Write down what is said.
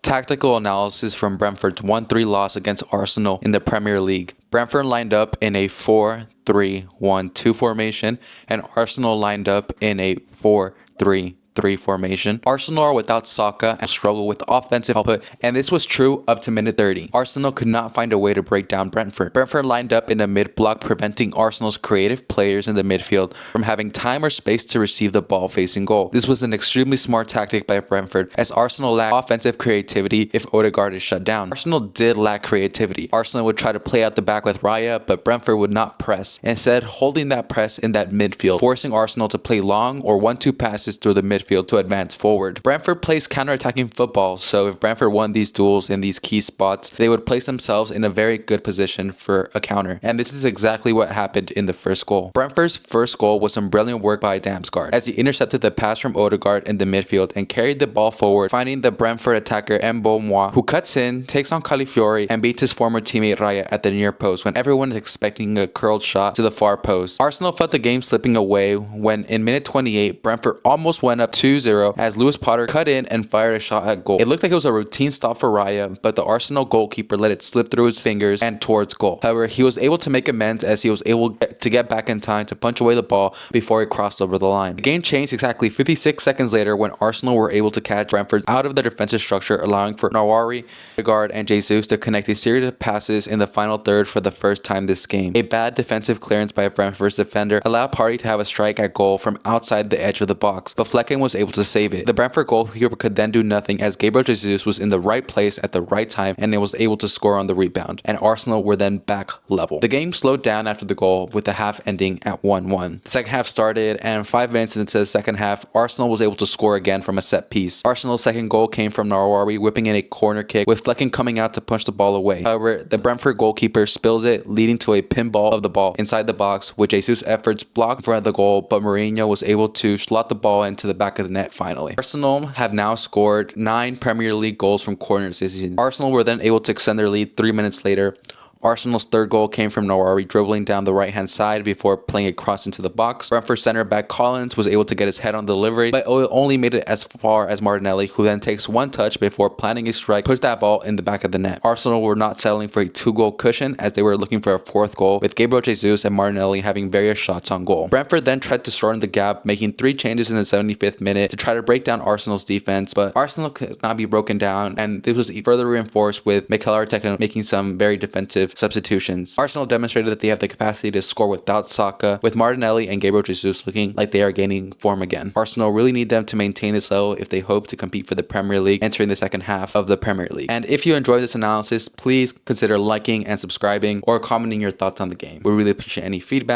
Tactical analysis from Brentford's 1-3 loss against Arsenal in the Premier League. Brentford lined up in a 4-3-1-2 formation, and Arsenal lined up in a 4-3-3 formation. Arsenal are without Saka and struggle with offensive output, and this was true up to minute 30. Arsenal could not find a way to break down Brentford. Brentford lined up in the mid-block, preventing Arsenal's creative players in the midfield from having time or space to receive the ball facing goal. This was an extremely smart tactic by Brentford, as Arsenal lacked offensive creativity if Odegaard is shut down. Arsenal did lack creativity. Arsenal would try to play out the back with Raya, but Brentford would not press, instead holding that press in that midfield, forcing Arsenal to play long or 1-2 passes through the midfield to advance forward. Brentford plays counterattacking football, so if Brentford won these duels in these key spots, they would place themselves in a very good position for a counter, and this is exactly what happened in the first goal. Brentford's first goal was some brilliant work by Damsgaard, as he intercepted the pass from Odegaard in the midfield and carried the ball forward, finding the Brentford attacker Mbeumo, who cuts in, takes on Califiori, and beats his former teammate Raya at the near post when everyone is expecting a curled shot to the far post. Arsenal felt the game slipping away when in minute 28, Brentford almost went up 2-0 as Lewis Potter cut in and fired a shot at goal. It looked like it was a routine stop for Raya, but the Arsenal goalkeeper let it slip through his fingers and towards goal. However, he was able to make amends as he was able to get back in time to punch away the ball before it crossed over the line. The game changed exactly 56 seconds later when Arsenal were able to catch Brentford out of the defensive structure, allowing for Nawari, Odegaard and Jesus to connect a series of passes in the final third for the first time this game. A bad defensive clearance by Brentford's defender allowed Partey to have a strike at goal from outside the edge of the box, but Flecken was able to save it. The Brentford goalkeeper could then do nothing as Gabriel Jesus was in the right place at the right time and it was able to score on the rebound, and Arsenal were then back level. The game slowed down after the goal, with the half ending at 1-1. The second half started, and 5 minutes into the second half, Arsenal was able to score again from a set piece. Arsenal's second goal came from Nawari whipping in a corner kick, with Flecken coming out to punch the ball away. However, the Brentford goalkeeper spills it, leading to a pinball of the ball inside the box, with Jesus' efforts blocked in front of the goal, but Merino was able to slot the ball into the back of the net finally. Arsenal have now scored 9 Premier League goals from corners this season. Arsenal were then able to extend their lead 3 minutes later. Arsenal's third goal came from Nawari dribbling down the right-hand side before playing a cross into the box. Brentford center-back Collins was able to get his head on the delivery, but only made it as far as Martinelli, who then takes one touch before planting a strike, puts that ball in the back of the net. Arsenal were not settling for a 2-goal cushion as they were looking for a 4th goal, with Gabriel Jesus and Martinelli having various shots on goal. Brentford then tried to shorten the gap, making 3 changes in the 75th minute to try to break down Arsenal's defense, but Arsenal could not be broken down, and this was further reinforced with Mikel Arteta making some very defensive substitutions. Arsenal demonstrated that they have the capacity to score without Saka, with Martinelli and Gabriel Jesus looking like they are gaining form again. Arsenal really need them to maintain this level if they hope to compete for the Premier League entering the second half of the Premier League. And if you enjoyed this analysis, please consider liking and subscribing or commenting your thoughts on the game. We really appreciate any feedback.